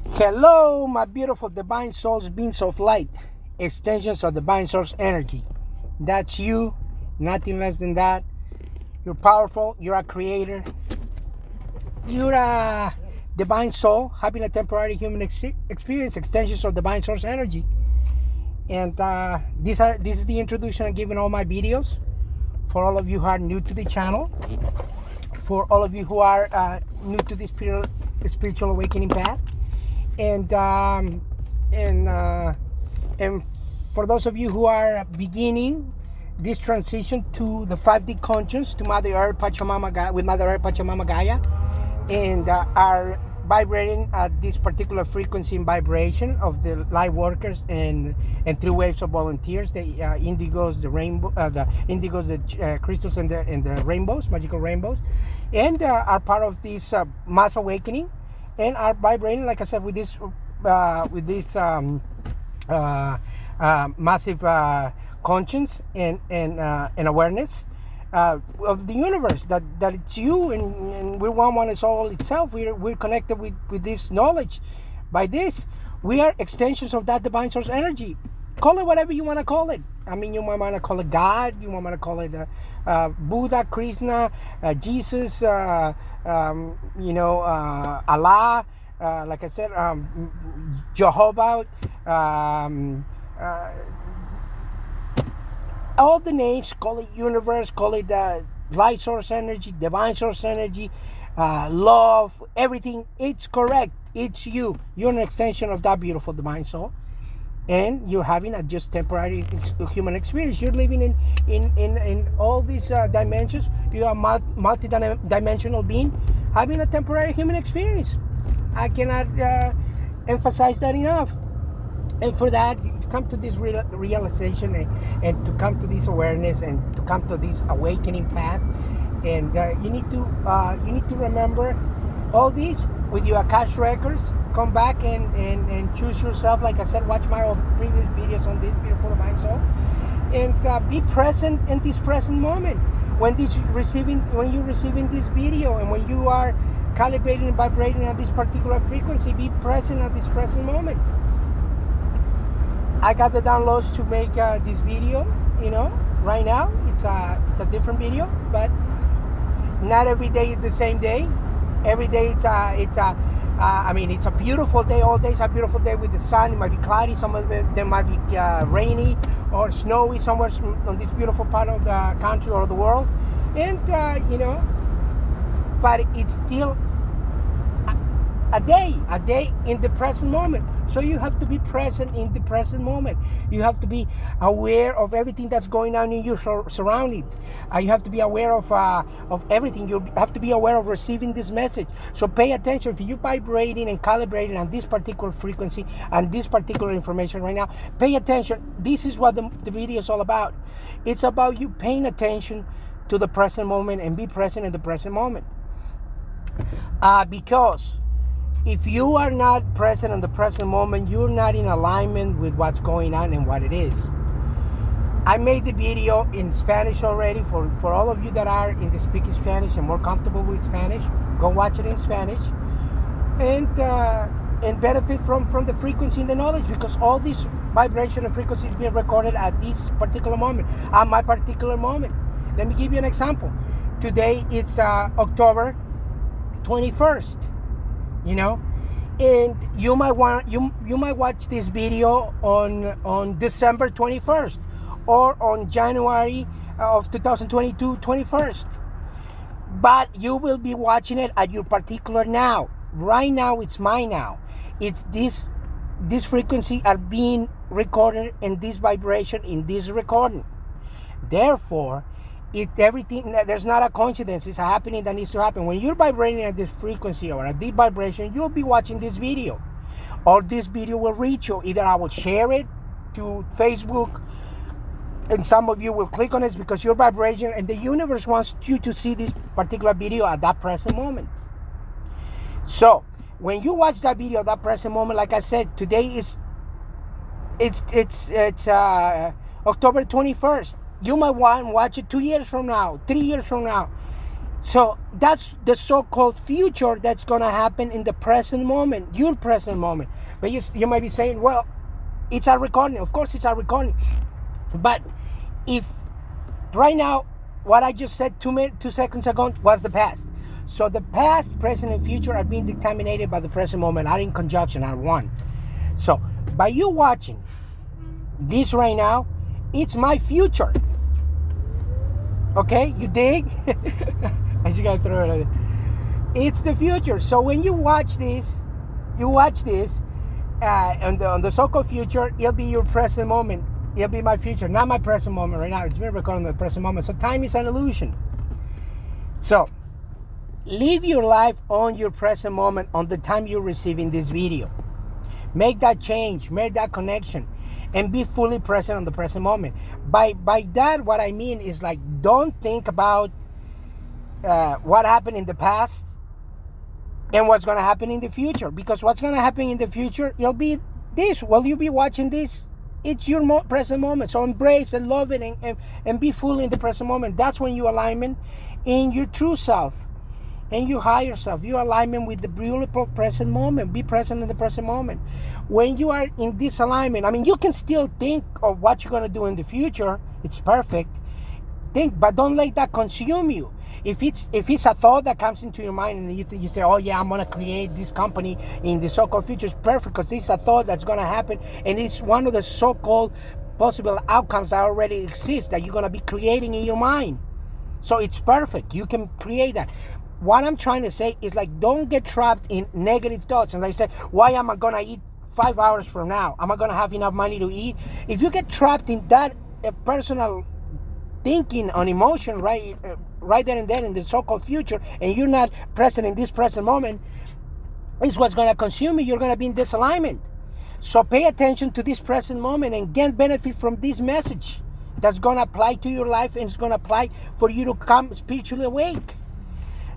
Hello, my beautiful divine souls, beings of light, extensions of divine source energy. That's you, nothing less than that. You're powerful, you're a creator, you're a divine soul having a temporary human experience, extensions of divine source energy. And this is the introduction I'm giving all my videos for all of you who are new to the channel, for all of you who are new to this spiritual awakening path. And for those of you who are beginning this transition to the 5D conscience, to Mother Earth, Pachamama Gaia, with Mother Earth, Pachamama Gaia, and are vibrating at this particular frequency and vibration of the light workers and 3 waves of volunteers, the indigos, the rainbow, the indigos, the crystals, and the rainbows, magical rainbows, and are part of this mass awakening, and are vibrating, like I said, with this massive conscience and awareness of the universe, that it's you, and we're one is all itself. We're connected with this knowledge. By this, we are extensions of that divine source energy. Call it whatever you want to call it. I mean, you might want to call it God, you might want to call it Buddha, Krishna, Jesus, Allah, like I said, Jehovah, all the names. Call it universe, call it light source energy, divine source energy, love, everything. It's correct. It's you. You're an extension of that beautiful divine soul, and you're having a just temporary human experience. You're living in all these dimensions. You're a multi-dimensional being having a temporary human experience. I cannot emphasize that enough. And for that, you come to this realization and to come to this awareness and to come to this awakening path. And you need to remember all these with your Akash records. Come back and choose yourself. Like I said, watch my previous videos on this beautiful divine soul, and be present in this present moment. When you're receiving this video, and when you are calibrating and vibrating at this particular frequency, be present at this present moment. I got the downloads to make this video. Right now it's a different video, but not every day is the same day. Every day it's a beautiful day. All days are beautiful day with the sun. It might be cloudy. Some of them might be rainy or snowy somewhere on this beautiful part of the country or the world. And but it's still a day in the present moment. So you have to be present in the present moment. You have to be aware of everything that's going on in your surroundings. You have to be aware of everything. You have to be aware of receiving this message. So pay attention. If you're vibrating and calibrating on this particular frequency and this particular information right now, pay attention. This is what the video is all about. It's about you paying attention to the present moment and be present in the present moment. Because if you are not present in the present moment, you're not in alignment with what's going on and what it is. I made the video in Spanish already for all of you that are in the speaking Spanish and more comfortable with Spanish. Go watch it in Spanish and benefit from the frequency and the knowledge, because all these vibration and frequencies being recorded at this particular moment, at my particular moment. Let me give you an example. Today it's October 21st. And you might watch this video on December 21st or on January of 2022 21st, but you will be watching it at your particular now. Right now, it's my now. It's this frequency are being recorded in this vibration in this recording. Therefore, it's everything. There's not a coincidence. It's happening that needs to happen. When you're vibrating at this frequency or at deep vibration, you'll be watching this video, or this video will reach you. Either I will share it to Facebook, and some of you will click on it because you're vibrating, and the universe wants you to see this particular video at that present moment. So when you watch that video at that present moment, like I said, today is October 21st. You might want to watch it 2 years from now, 3 years from now. So that's the so-called future that's going to happen in the present moment, your present moment. But you might be saying, well, it's a recording. Of course it's a recording. But if right now, what I just said 2 seconds ago was the past. So the past, present, and future are being determined by the present moment, are in conjunction, are one. So by you watching this right now, it's my future. Okay, you dig? I just gotta throw it out. It's the future. So when you watch this, on the so-called future, it'll be your present moment. It'll be my future, not my present moment right now. It's been recording the present moment. So time is an illusion. So live your life on your present moment, on the time you're receiving this video. Make that change, make that connection, and be fully present on the present moment. By that, what I mean is, like, don't think about what happened in the past and what's going to happen in the future, because what's going to happen in the future, it'll be this. While you'll be watching this, it's your present moment. So embrace and love it, and be fully in the present moment. That's when you alignment in your true self and your higher self. You alignment with the beautiful present moment. Be present in the present moment. When you are in this alignment, I mean, you can still think of what you're going to do in the future. It's perfect. Think, but don't let that consume you. If it's a thought that comes into your mind and you say, oh yeah, I'm going to create this company in the so-called future, it's perfect, because it's a thought that's going to happen, and it's one of the so-called possible outcomes that already exist that you're going to be creating in your mind. So it's perfect. You can create that. What I'm trying to say is, like, don't get trapped in negative thoughts. And like I said, why am I going to eat 5 hours from now? Am I going to have enough money to eat? If you get trapped in that personal thinking on emotion right there and then in the so-called future, and you're not present in this present moment, is what's going to consume you. You're going to be in disalignment. So pay attention to this present moment and get benefit from this message that's going to apply to your life, and it's going to apply for you to come spiritually awake.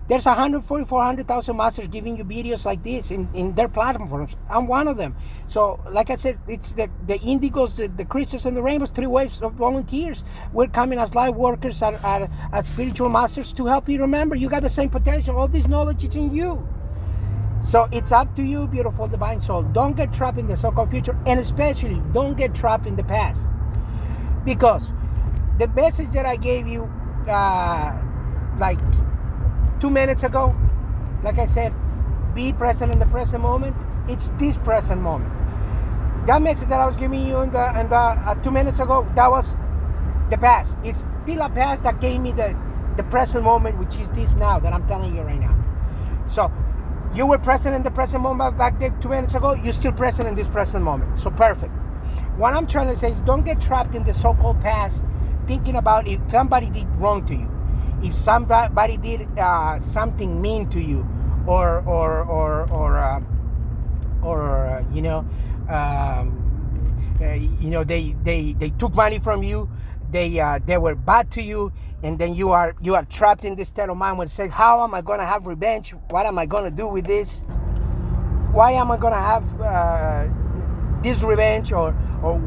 There's 144,000 masters giving you videos like this in their platforms. I'm one of them. So, like I said, it's the indigos, the crystals, and the rainbows, 3 waves of volunteers. We're coming as light workers, as spiritual masters, to help you remember you got the same potential. All this knowledge is in you. So it's up to you, beautiful divine soul. Don't get trapped in the so-called future, and especially don't get trapped in the past. Because the message that I gave you, like 2 minutes ago, like I said, be present in the present moment. It's this present moment. That message that I was giving you in the 2 minutes ago, that was the past. It's still a past that gave me the present moment, which is this now that I'm telling you right now. So you were present in the present moment back there 2 minutes ago. You're still present in this present moment. So perfect. What I'm trying to say is, don't get trapped in the so-called past, thinking about if somebody did wrong to you, if somebody did something mean to you, or they took money from you, they were bad to you, and then you are trapped in this state of mind where it says, how am I going to have revenge? What am I going to do with this? Why am I going to have this revenge, or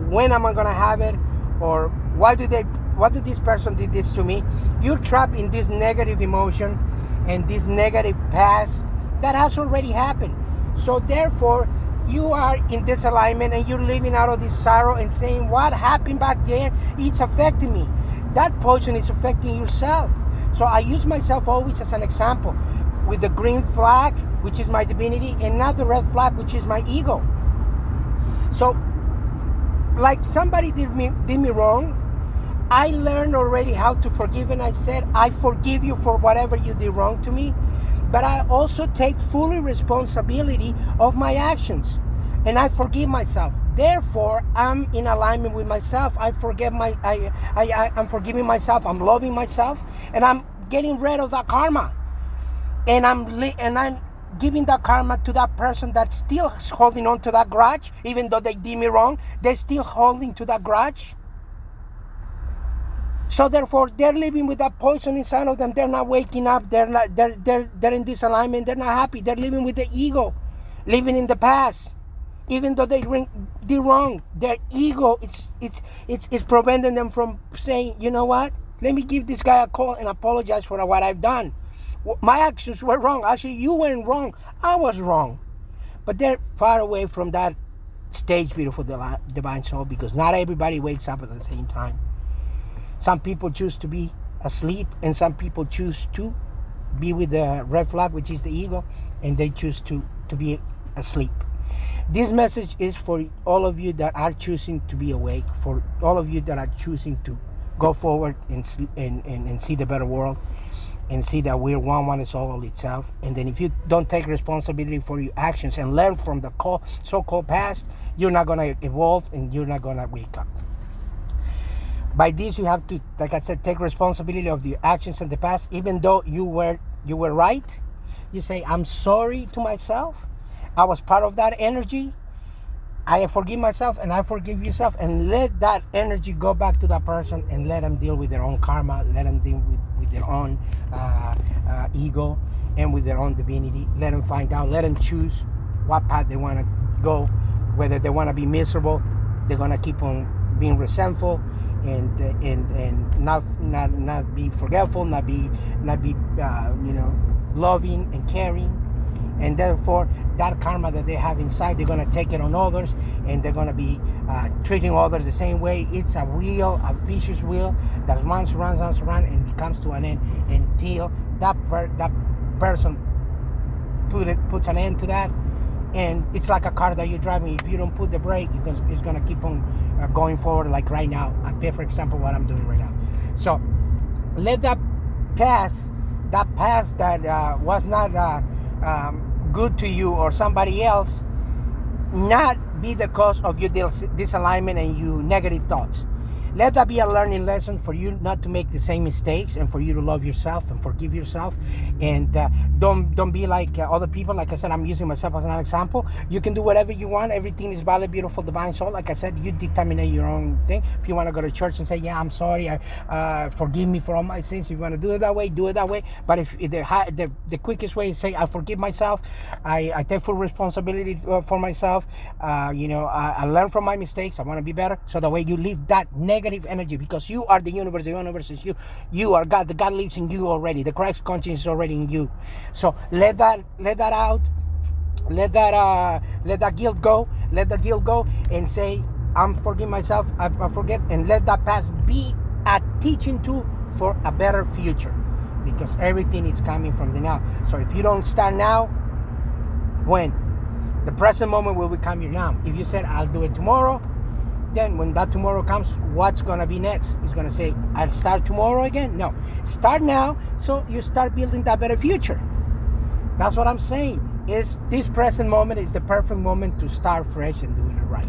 when am I going to have it, or why did this person did this to me? You're trapped in this negative emotion and this negative past that has already happened. So therefore, you are in disalignment, and you're living out of this sorrow and saying, what happened back there, it's affecting me. That poison is affecting yourself. So I use myself always as an example, with the green flag, which is my divinity, and not the red flag, which is my ego. So, like, somebody did me wrong, I learned already how to forgive, and I said, I forgive you for whatever you did wrong to me, but I also take fully responsibility of my actions, and I forgive myself. Therefore, I'm in alignment with myself. I'm forgiving myself. I'm loving myself, and I'm getting rid of that karma, and I'm giving that karma to that person that's still holding on to that grudge, even though they did me wrong. They're still holding to that grudge. So therefore, they're living with that poison inside of them. They're not waking up. They're in disalignment. They're not happy. They're living with the ego, living in the past, even though they did wrong. Their ego it's preventing them from saying, you know what? Let me give this guy a call and apologize for what I've done. My actions were wrong. Actually, you weren't wrong. I was wrong. But they're far away from that stage, beautiful divine soul, because not everybody wakes up at the same time. Some people choose to be asleep, and some people choose to be with the red flag, which is the ego, and they choose to be asleep. This message is for all of you that are choosing to be awake, for all of you that are choosing to go forward and see the better world, and see that we're one is all itself. And then if you don't take responsibility for your actions and learn from the so-called past, you're not going to evolve and you're not going to wake up. By this, you have to, like I said, take responsibility of the actions in the past. Even though you were right, you say, I'm sorry to myself. I was part of that energy. I forgive myself and I forgive yourself, and let that energy go back to that person and let them deal with their own karma, let them deal with their own ego and with their own divinity. Let them find out, let them choose what path they want to go, whether they want to be miserable, they're going to keep on being resentful and not be forgetful, not be loving and caring. And therefore, that karma that they have inside, they're going to take it on others, and they're going to be treating others the same way. It's a wheel, a vicious wheel that runs, and it comes to an end until that person puts an end to that. And it's like a car that you're driving. If you don't put the brake, it's going to keep on going forward. Like right now, I pay, for example, what I'm doing right now. So let that past that was not good to you or somebody else not be the cause of your disalignment and your negative thoughts. Let that be a learning lesson for you not to make the same mistakes, and for you to love yourself and forgive yourself. And don't be like other people. Like I said, I'm using myself as an example. You can do whatever you want. Everything is valid, beautiful, divine soul. Like I said, you determine your own thing. If you want to go to church and say, yeah, I'm sorry, forgive me for all my sins. If you want to do it that way, do it that way. But if the quickest way is say, I forgive myself, I take full responsibility for myself. I learn from my mistakes. I want to be better. So the way you leave that negative energy, because you are the universe is you are God. The God lives in you already. The Christ consciousness is already in you. So let that out. Let that guilt go. Let the guilt go and say, I'm forgiving myself. I forget, and let that past be a teaching tool for a better future, because everything is coming from the now. So if you don't start now, when? The present moment will become your now. If you said, I'll do it tomorrow, then when that tomorrow comes, what's going to be next? It's going to say, I'll start tomorrow again? No. Start now, so you start building that better future. That's what I'm saying. Is this present moment is the perfect moment to start fresh and doing it right.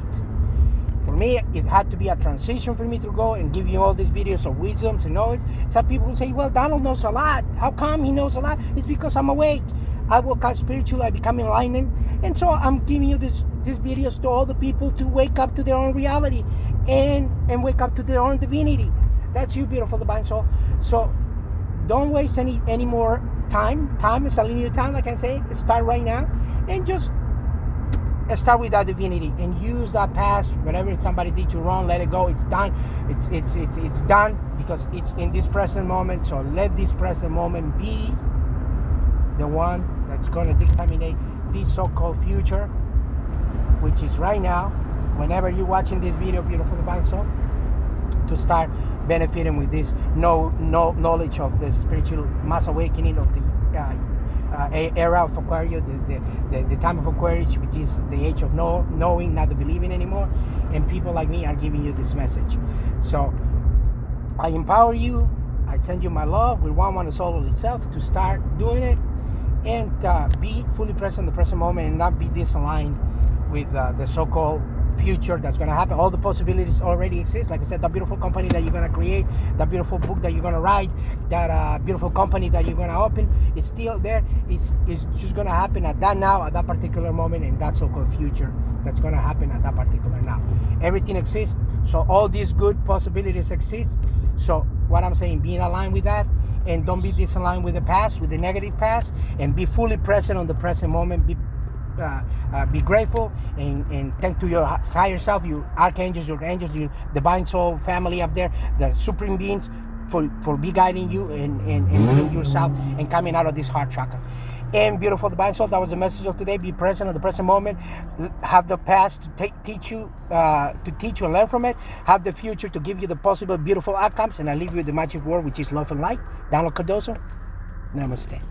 For me, it had to be a transition for me to go and give you all these videos of wisdoms and knowledge. Some people say, well, Donald knows a lot. How come he knows a lot? It's because I'm awake. I woke up spiritual, I become enlightened. And so I'm giving you these videos to all the people to wake up to their own reality and wake up to their own divinity. That's you, beautiful divine soul. So don't waste any more time. Time is a linear time, like I say. Start right now and just start with that divinity and use that past. Whatever somebody did you wrong, let it go. It's done. It's done, because it's in this present moment. So let this present moment be the one that's going to determine this so-called future, which is right now. Whenever you're watching this video, beautiful divine soul, to start benefiting with this knowledge of the spiritual mass awakening of the era of Aquarius, the time of Aquarius, which is the age of knowing, not the believing anymore. And people like me are giving you this message. So I empower you. I send you my love. We're one is all of itself to start doing it, and be fully present in the present moment, and not be disaligned with the so-called future that's going to happen. All the possibilities already exist. Like I said, that beautiful company that you're going to create, that beautiful book that you're going to write, that beautiful company that you're going to open, is still there. It's just going to happen at that particular moment, and that so-called future that's going to happen at that particular now. Everything exists. So all these good possibilities exist. So what I'm saying, being aligned with that, and don't be disaligned with the past, with the negative past, and be fully present on the present moment. Be grateful and thank to your higher self, your archangels, your angels, your divine soul family up there, the supreme beings. for be guiding you and being yourself and coming out of this heart chakra. And beautiful divine soul, that was the message of today. Be present at the present moment. Have the past to teach you and learn from it. Have the future to give you the possible beautiful outcomes. And I leave you with the magic word, which is love and light. Download Cardoso. Namaste.